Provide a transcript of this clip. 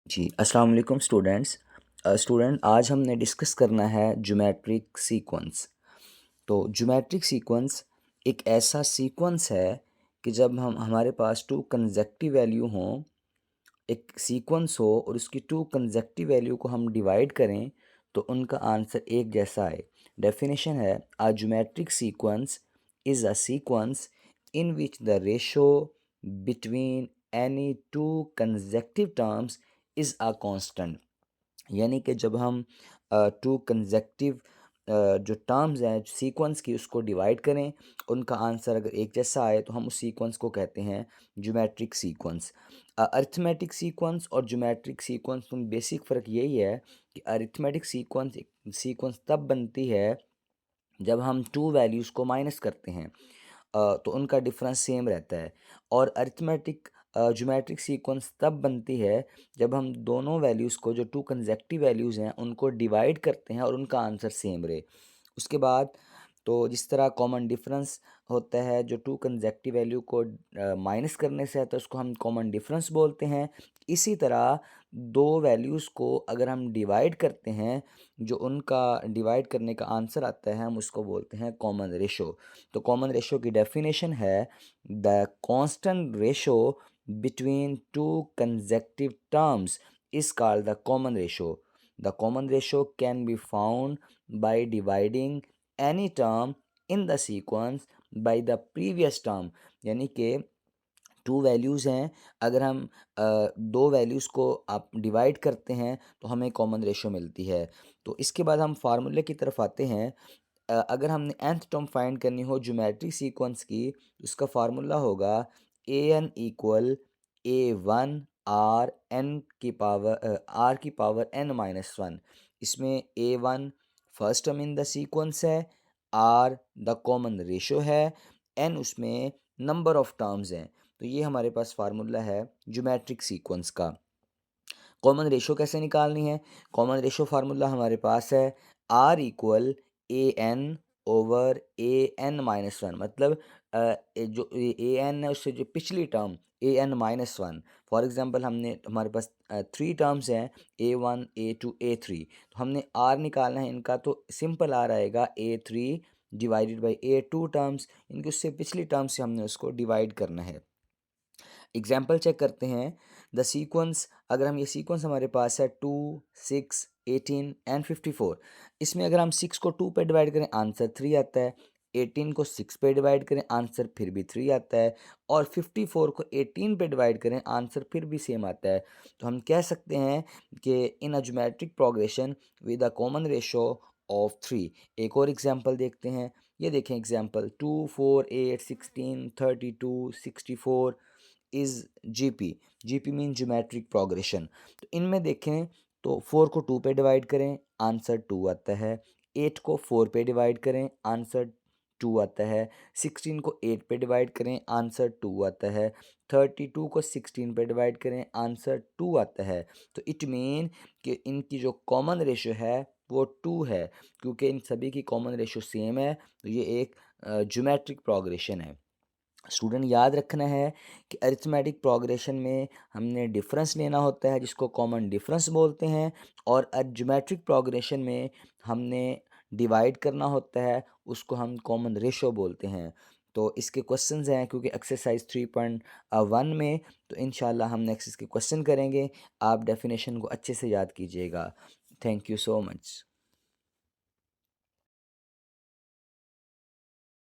जी, अस्सलाम वालेकुम स्टूडेंट्स। आज हमने डिस्कस करना है ज्योमेट्रिक सीक्वेंस। तो ज्योमेट्रिक सीक्वेंस एक ऐसा सीक्वेंस है कि जब हम हमारे पास टू कंसेक्युटिव वैल्यू हों, एक सीक्वेंस हो और उसकी टू कंसेक्युटिव वैल्यू को हम डिवाइड करें तो उनका आंसर एक जैसा आए। डेफिनेशन है, अ geometric sequence is a sequence in which the ratio between any two consecutive terms is a constant. यानी कि जब हम टू कंसेक्युटिव जो टर्म्स हैं सीक्वेंस की उसको डिवाइड करें, उनका आंसर अगर एक जैसा आए तो हम उस सीक्वेंस को कहते हैं ज्योमेट्रिक सीक्वेंस। अरिथमेटिक सीक्वेंस और ज्योमेट्रिक सीक्वेंस में बेसिक फ़र्क यही है कि अरिथमेटिक सीक्वेंस एक सीक्वेंस तब बनती है जब हम टू वैल्यूज़ को माइनस करते हैं, तो उनका डिफरेंस सेम रहता है। और अरिथमेटिक ज्योमेट्रिक सीक्वेंस तब बनती है जब हम दोनों वैल्यूज़ को, जो टू कंसेक्युटिव वैल्यूज़ हैं, उनको डिवाइड करते हैं और उनका आंसर सेम रहे। उसके बाद तो जिस तरह कॉमन डिफरेंस होता है जो टू कंसेक्युटिव वैल्यू को माइनस करने से है, तो उसको हम कॉमन डिफरेंस बोलते हैं। इसी तरह दो वैल्यूज़ को अगर हम डिवाइड करते हैं, जो उनका डिवाइड करने का आंसर आता है, हम उसको बोलते हैं कॉमन रेशो। तो कॉमन रेशो की डेफिनेशन है, the constant ratio between two consecutive terms is called the common ratio. The common ratio can be found by dividing any term in the sequence by the previous term. यानी कि two values हैं, अगर हम दो values को आप divide करते हैं तो हमें कॉमन रेशो मिलती है। तो इसके बाद हम फार्मूले की तरफ आते हैं। अगर हमने nth टर्म फाइंड करनी हो ज्योमेट्रिक सीक्वेंस की, तो उसका फार्मूला होगा A N equal A one R N की पावर आर की पावर एन माइनस वन। इसमें A one first term in the sequence है, आर द कॉमन रेशो है, एन उसमें नंबर ऑफ टर्म्स हैं। तो ये हमारे पास फार्मूला है ज्योमेट्रिक सीक्वेंस का। कॉमन रेशो कैसे निकालनी है? कॉमन रेशो फार्मूला हमारे पास है R equal A N over A N minus one. मतलब जो ए एन है उससे जो पिछली term A N minus one. For example हमने हमारे पास थ्री टर्म्स हैं, A one A two A three. तो हमने आर निकालना है इनका, तो सिंपल आर आएगा A three divided by A two terms. इनकी उससे पिछली टर्म से हमने उसको डिवाइड करना है। एग्जाम्पल चेक करते हैं। द सीक्वेंस, अगर हम ये सीक्वेंस हमारे पास है 2, 6, 18 एंड 54। इसमें अगर हम 6 को 2 पे डिवाइड करें आंसर 3 आता है, 18 को 6 पे डिवाइड करें आंसर फिर भी 3 आता है, और 54 को 18 पे डिवाइड करें आंसर फिर भी सेम आता है। तो हम कह सकते हैं कि in a geometric progression with a common ratio of 3। एक और एग्जाम्पल देखते हैं। ये देखें example 2, 4, 8, 16, 32, 64 is GP. GP mean geometric progression. तो इनमें देखें तो 4 को 2 पे डिवाइड करें आंसर 2 आता है, 8 को 4 पे डिवाइड करें आंसर 2 आता है, 16 को 8 पे डिवाइड करें आंसर 2 आता है, 32 को 16 पे डिवाइड करें आंसर 2 आता है। तो इट मीन कि इनकी जो कॉमन रेशो है वो 2 है, क्योंकि इन सभी की कॉमन रेशो सेम है। तो ये एक ज्योमेट्रिक प्रोग्रेशन है। स्टूडेंट याद रखना है कि अरिथमेटिक प्रोग्रेशन में हमने डिफरेंस लेना होता है जिसको कॉमन डिफरेंस बोलते हैं, और ज्योमेट्रिक प्रोग्रेशन में हमने डिवाइड करना होता है, उसको हम कॉमन रेशो बोलते हैं। तो इसके क्वेश्चंस हैं, क्योंकि एक्सरसाइज 3.1 में, तो इंशाल्लाह हम नेक्स्ट इसके क्वेश्चन करेंगे। आप डेफिनेशन को अच्छे से याद कीजिएगा। Thank you so much.